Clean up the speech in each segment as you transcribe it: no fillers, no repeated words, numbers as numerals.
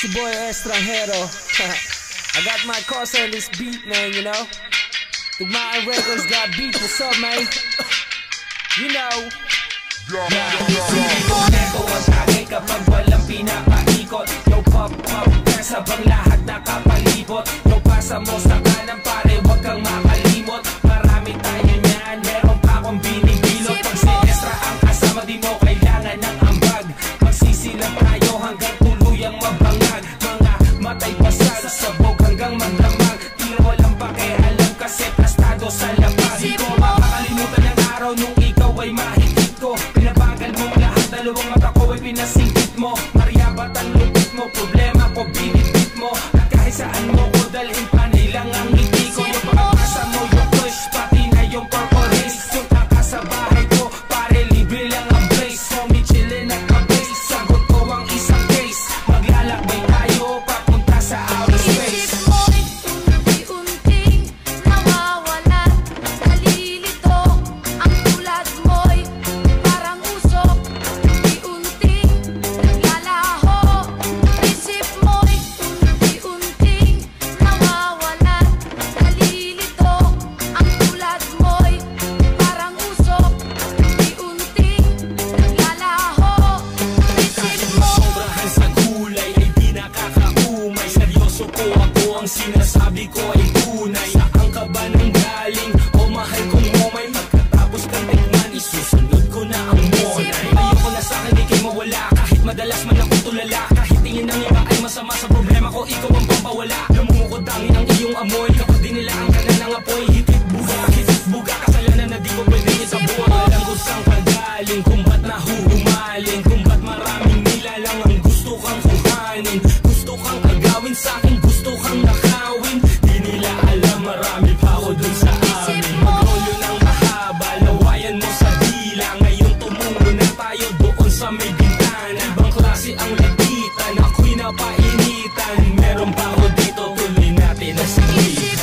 It's your boy Estranjero. I got my cause on this beat, man, you know. Tugmaan Records got beat. What's up, man? You know. Isipin ko neto ang tagay kapag walang pinapaikot. Yo pop pop, sabang lahat nakapalibot. Yo pasa mo sa kanan pare, wag kang makalimot. Marami tayo niyan, meron pa akong binibilot. Pag si Estra ang kasama, di mo kailangan ng ambag. Magsisilap tayo hanggang tuluyang mabangag. Mga matay pasal, sabog hanggang magdamag. Tila walang pakialam kasi plastado sa labas. Di ko makakalimutan ang araw nung ikaw ay mahigit ko. Pinabagal mong lahat, dalawang mata ko ay pinasingkit mo. Mariabat ang lupit mo, problema ko binibit mo. At kahit saan mo ko dalhin, panay lang ang ngiti ko. Yung pagkakasa mo, yung push, pati na yung purple haze. Yung taka sa bahay ko, pare libre lang ang place. Homie chillin' at ka-base, sagot ko ang isang case. Maglalakbay tayo, papunta sa outer space. Sinasabi ko ay tunay. Saan ka ba nang galing? O mahal kong momay, pagkatapos kang tikman, isusunod ko na ang monay. Ayoko na sa akin, di kayo mawala. Kahit madalas man ako tulala, kahit tingin ng iba ay masama sa problema ko, ikaw ang pampawala. Namumukod tangin ang iyong amoy, kapag dinilaan ka na ng apoy. Hitit buga, kasalanan na di ko pwede isaboy. Walang kusang pagaling, kung ba't nahuhumaling, kung ba't maraming nilalang ang gusto kang kuhanin. Gusto kang agawin sa'kin, gusto kang nakawin. Di nila alam, marami pa ako dun sa amin. Magrolo ng mahaba, lawayan mo sa dila. Ngayon tumungo na tayo doon sa may bintana. Ibang klase ang lapitan, ako'y napainitan. Meron pa ako dito, tuloy natin na singitan.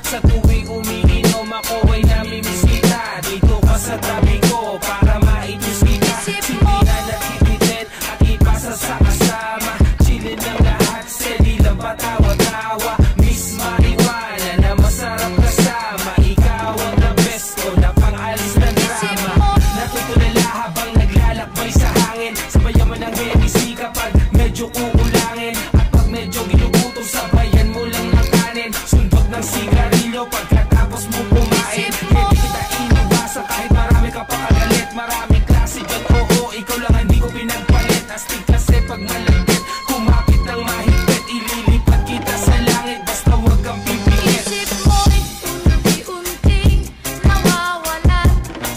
Sa tuwing umiinom ako ay namimisita. Dito ka sa tabi ko para maitis kita. Sindihan at hibitin at ipasa sa kasama. Chillin lang lahat, steady lang patawa-tawa. Miss marijuana na masarap kasama. Ikaw ang the best ko na pang-alis ng drama. Natutulala habang naglalakbay sa hangin. Sabayaman ng Hennessy kapag medyo kukulangin. At pag medyo ginugutom, sabayan mo lang ng kanin. Sundot ng sigarilyo pagkatapos mo kumain. Hindi kita iniwasan kahit marami ka pa kagalit. Maraming klase dyan, oo, ikaw lang hindi ko pinagpalit. Astig kasi pag malagkit, kumapit ng mahigpit. Ililipat kita sa langit, basta huwag kang pipilit. Isip mo'y unti-unting nawawalan.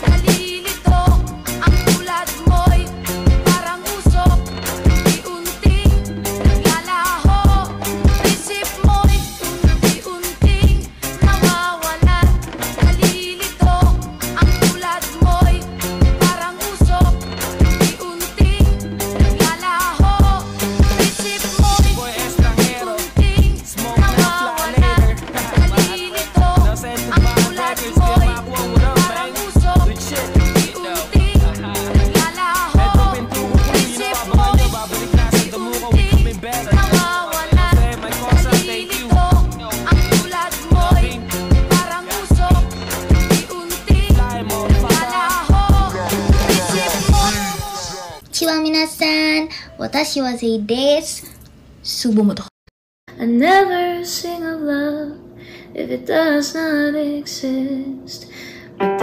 Nalilito ang tulad mo'y parang usok. Unti-unting naglalaho. Isip mo'y unti-unting nawawalan. Nalilito ang tulad mo'y parang usok. Unti-unting naglalaho. Isip mo'y Boy Estranjero, unting smoke na fly nawawalan. later. Nalilito No sense to ang buy tulad records, get mo'y my quote, what up, parang man? usok. Good shit. Unti-unting naglalaho. Eto pintuho ko, sino abangan nyo? Babalik na sa damo ko, we coming better. Nawawalan. Say my cause, thank you. Nalilito ang tulad mo'y parang usok. Unti-unting Fly, motherfucker. naglalaho. Isip mo'y ちは皆さん、私はゼイです。Subumoto. I never sing of love if it does not exist. But